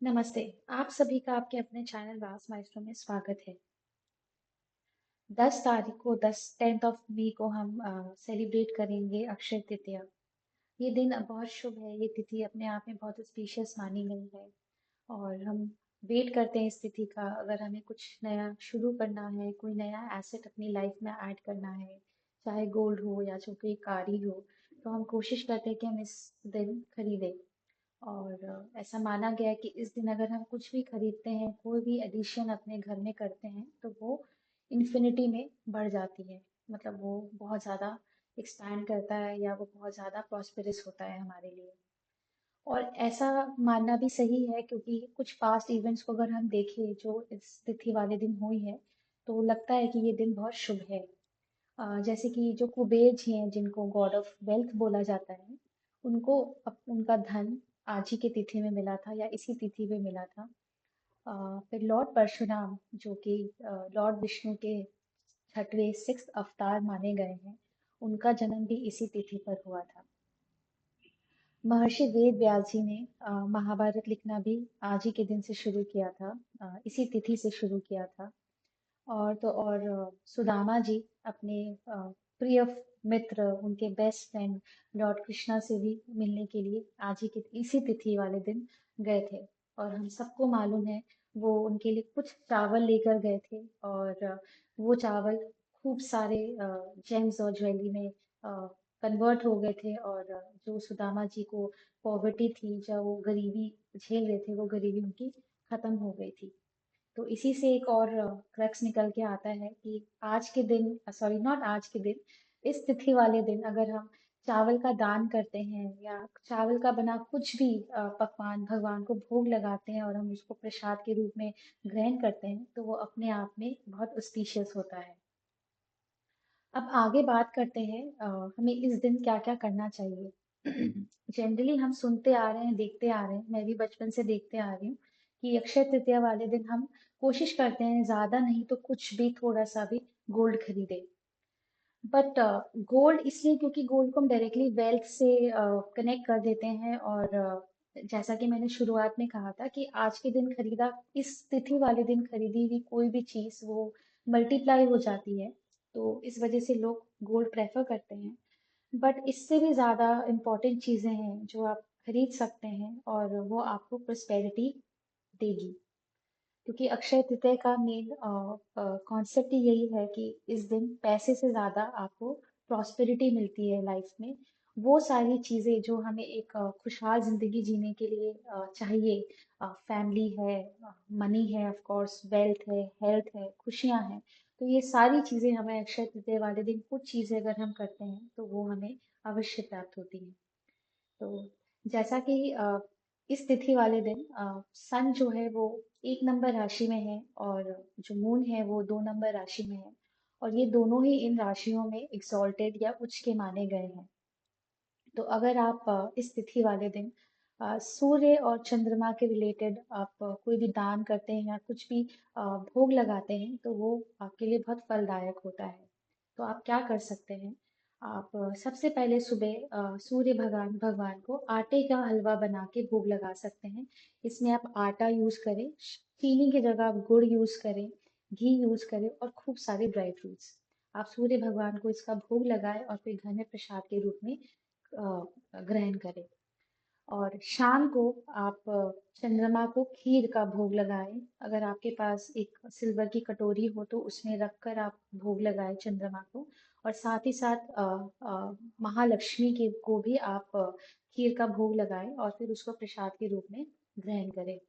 नमस्ते। आप सभी का आपके अपने चैनल वास माइस्ट्रो में स्वागत है। 10 तारीख को 10th ऑफ मई को हम सेलिब्रेट करेंगे अक्षय तृतीया। ये दिन बहुत शुभ है। ये तिथि अपने आप में बहुत स्पीशियस मानी गई है और हम वेट करते हैं इस तिथि का। अगर हमें कुछ नया शुरू करना है, कोई नया एसेट अपनी लाइफ में ऐड करना है, चाहे गोल्ड हो या जो कोई कार ही हो, तो हम कोशिश करते हैं कि हम इस दिन खरीदें। और ऐसा माना गया है कि इस दिन अगर हम कुछ भी खरीदते हैं, कोई भी एडिशन अपने घर में करते हैं, तो वो इन्फिनिटी में बढ़ जाती है। मतलब वो बहुत ज़्यादा एक्सपैंड करता है या वो बहुत ज़्यादा प्रॉस्पेरस होता है हमारे लिए। और ऐसा मानना भी सही है क्योंकि कुछ पास्ट इवेंट्स को अगर हम देखें जो इस तिथि वाले दिन हुई है, तो लगता है कि ये दिन बहुत शुभ है। जैसे कि जो कुबेर जी हैं जिनको गॉड ऑफ वेल्थ बोला जाता है, उनको उनका धन आज ही की तिथि में मिला था या इसी तिथि में मिला था। फिर लॉर्ड परशुराम जो कि लॉर्ड विष्णु के छठवें सिक्स अवतार माने गए हैं, उनका जन्म भी इसी तिथि पर हुआ था। महर्षि वेद व्यास जी ने महाभारत लिखना भी आज ही के दिन से शुरू किया था, इसी तिथि से शुरू किया था। सुदामा जी अपने प्रिय मित्र, उनके बेस्ट फ्रेंड लॉर्ड कृष्णा से भी मिलने के लिए आज ही के इसी तिथि वाले दिन गए थे। और हम सबको मालूम है वो उनके लिए कुछ चावल लेकर गए थे और वो चावल खूब सारे जेम्स और ज्वेलरी में कन्वर्ट हो गए थे। और जो सुदामा जी को पॉवर्टी थी, जब वो गरीबी झेल रहे थे, वो गरीबी उनकी खत्म हो गई थी। तो इसी से एक और क्रक्स निकल के आता है कि आज के दिन, सॉरी नॉट आज के दिन, इस तिथि वाले दिन अगर हम चावल का दान करते हैं या चावल का बना कुछ भी पकवान भगवान को भोग लगाते हैं और हम उसको प्रसाद के रूप में ग्रहण करते हैं, तो वो अपने आप में बहुत ऑस्पिशियस होता है। अब आगे बात करते हैं हमें इस दिन क्या क्या करना चाहिए। जनरली हम सुनते आ रहे हैं, देखते आ रहे हैं, मैं भी बचपन से देखते आ रही हूँ कि अक्षय तृतीया वाले दिन हम कोशिश करते हैं ज्यादा नहीं तो कुछ भी थोड़ा सा भी गोल्ड खरीदे। बट गोल्ड इसलिए क्योंकि गोल्ड को हम डायरेक्टली वेल्थ से कनेक्ट कर देते हैं। और जैसा कि मैंने शुरुआत में कहा था कि आज के दिन खरीदा, इस तिथि वाले दिन खरीदी हुई कोई भी चीज वो मल्टीप्लाई हो जाती है। तो इस वजह से लोग गोल्ड प्रेफर करते हैं। बट इससे भी ज्यादा इम्पोर्टेंट चीजें हैं जो आप खरीद सकते हैं और वो आपको प्रोस्पेरिटी देगी। क्योंकि अक्षय तृतीया का मेन कॉन्सेप्ट ही यही है कि इस दिन पैसे से ज्यादा आपको प्रॉस्पेरिटी मिलती है लाइफ में। वो सारी चीजें जो हमें एक खुशहाल जिंदगी जीने के लिए चाहिए, फैमिली है, मनी है, ऑफ कोर्स वेल्थ है, हेल्थ है, खुशियां हैं, तो ये सारी चीजें हमें अक्षय तृतीया वाले दिन कुछ चीजें अगर हम करते हैं तो वो हमें अवश्य प्राप्त होती हैं। तो जैसा कि इस तिथि वाले दिन सन जो है वो 1 नंबर राशि में है और जो मून है वो 2 नंबर राशि में है। और ये दोनों ही इन राशियों में एक्सॉल्टेड या उच्च के माने गए हैं। तो अगर आप इस तिथि वाले दिन सूर्य और चंद्रमा के रिलेटेड आप कोई भी दान करते हैं या कुछ भी भोग लगाते हैं, तो वो आपके लिए बहुत फलदायक होता है। तो आप क्या कर सकते हैं? आप सबसे पहले सुबह सूर्य भगवान भगवान को आटे का हलवा बना के भोग लगा सकते हैं। इसमें आप आटा यूज करें, चीनी की जगह आप गुड़ यूज करें, घी यूज करें और खूब सारे ड्राई फ्रूट्स। आप सूर्य भगवान को इसका भोग लगाएं और फिर घर में प्रसाद के रूप में ग्रहण करें। और शाम को आप चंद्रमा को खीर का भोग लगाएं। अगर आपके पास एक सिल्वर की कटोरी हो तो उसमें रखकर आप भोग लगाएं चंद्रमा को। और साथ ही साथ महालक्ष्मी के को भी आप खीर का भोग लगाएं और फिर उसको प्रसाद के रूप में ग्रहण करें।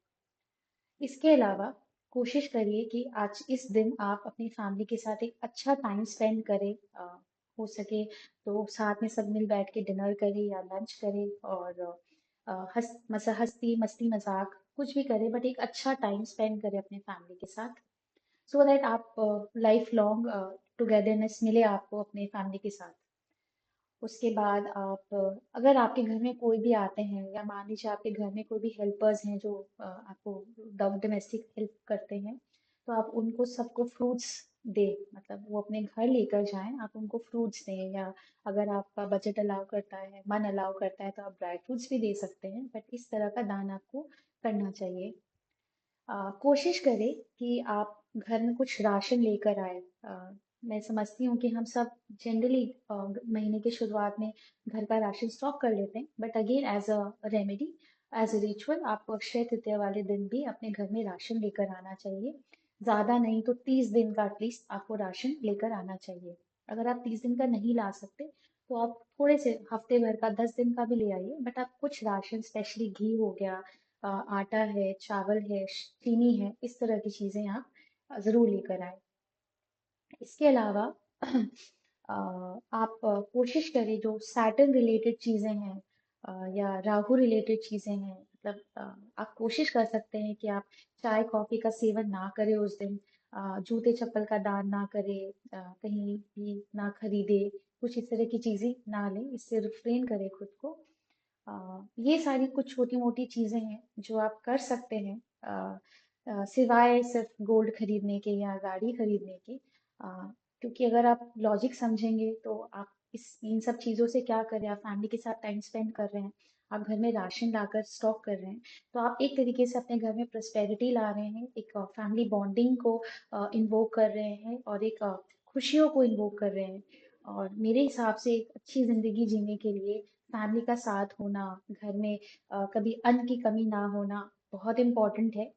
इसके अलावा कोशिश करिए कि आज इस दिन आप अपनी फैमिली के साथ एक अच्छा टाइम स्पेंड करें। हो सके तो साथ में सब मिल बैठ के डिनर करें या लंच करें और हंसी मस्ती मजाक कुछ भी करें, बट एक अच्छा टाइम स्पेंड करें अपने फैमिली के साथ, सो दैट आप लाइफ लॉन्ग टुगेदरनेस मिले आपको अपने फैमिली के साथ। उसके बाद आप अगर आपके घर में कोई भी आते हैं या मान लीजिए आपके घर में कोई भी हेल्पर्स हैं जो आपको डोमेस्टिक हेल्प करते हैं, तो आप उनको सबको फ्रूट्स दें। मतलब वो अपने घर लेकर जाएं, आप उनको फ्रूट्स दें। या अगर आपका बजट अलाउ करता है, मन अलाउ करता है, तो आप ड्राई फ्रूट्स भी दे सकते हैं। बट इस तरह का दान आपको करना चाहिए। कोशिश करें कि आप घर में कुछ राशन लेकर आए। मैं समझती हूँ कि हम सब जनरली महीने की शुरुआत में घर का राशन स्टॉक कर लेते हैं, but again as a remedy, as a ritual, आपको अक्षय तृतीया वाले दिन भी अपने घर में राशन लेकर आना चाहिए। ज़्यादा नहीं तो 30 दिन का एटलीस्ट आपको राशन लेकर आना चाहिए। अगर आप 30 दिन का नहीं ला सकते तो आप थोड़े से हफ्ते भर का, 10 दिन का भी ले आइए, बट आप कुछ राशन, स्पेशली घी हो गया, आटा है, चावल है, चीनी है, इस तरह की चीजें आप जरूर लेकर आए। इसके अलावा आप कोशिश करें जो सैटर्न रिलेटेड चीजें हैं, या राहु रिलेटेड चीजें हैं, मतलब आप कोशिश कर सकते हैं कि आप चाय कॉफी का सेवन ना करें उस दिन। जूते चप्पल का दान ना करें, कहीं भी ना खरीदे, कुछ इस तरह की चीजें ना लें, इससे रिफ्रेन करें खुद को। ये सारी कुछ छोटी मोटी चीजें हैं जो आप कर सकते हैं, सिवाय सिर्फ गोल्ड खरीदने के या गाड़ी खरीदने के। अ, क्योंकि अगर आप लॉजिक समझेंगे तो आप इस इन सब चीजों से क्या कर रहे हैं, आप फैमिली के साथ टाइम स्पेंड कर रहे हैं, आप घर में राशन लाकर स्टॉक कर रहे हैं, तो आप एक तरीके से अपने घर में प्रोस्पेरिटी ला रहे हैं, एक फैमिली बॉन्डिंग को इन्वोक कर रहे हैं, और एक खुशियों को इन्वोक कर रहे हैं। और मेरे हिसाब से एक अच्छी जिंदगी जीने के लिए फैमिली का साथ होना, घर में कभी अन्न की कमी ना होना बहुत इम्पोर्टेंट है।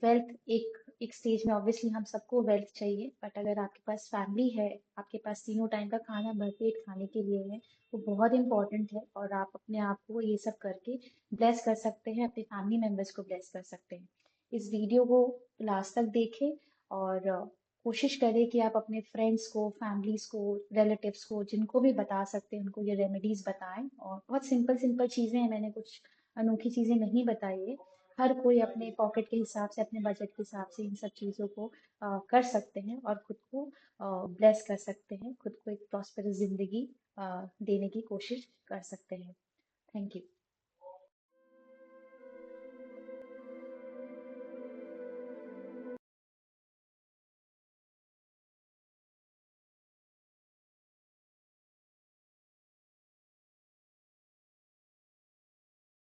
वेल्थ एक एक स्टेज में ऑब्वियसली हम सबको वेल्थ चाहिए, बट अगर आपके पास फैमिली है, आपके पास तीनों टाइम का खाना भरपेट खाने के लिए है, वो बहुत इंपॉर्टेंट है, और आप अपने आप को ये सब करके ब्लेस कर सकते हैं, अपने फैमिली मेंबर्स को ब्लेस कर सकते हैं। इस वीडियो को लास्ट तक देखें, और कोशिश करें कि आप अपने फ्रेंड्स को, फैमिलीज को, रिलेटिव्स को, जिनको भी बता सकते हैं, उनको ये रेमेडीज बताएं। और बहुत सिंपल सिंपल चीजें हैं, मैंने कुछ अनोखी चीजें नहीं बताई है। हर कोई अपने पॉकेट के हिसाब से, अपने बजट के हिसाब से इन सब चीज़ों को कर सकते हैं, और खुद को ब्लेस कर सकते हैं, खुद को एक प्रॉस्पेरस जिंदगी देने की कोशिश कर सकते हैं। Thank you.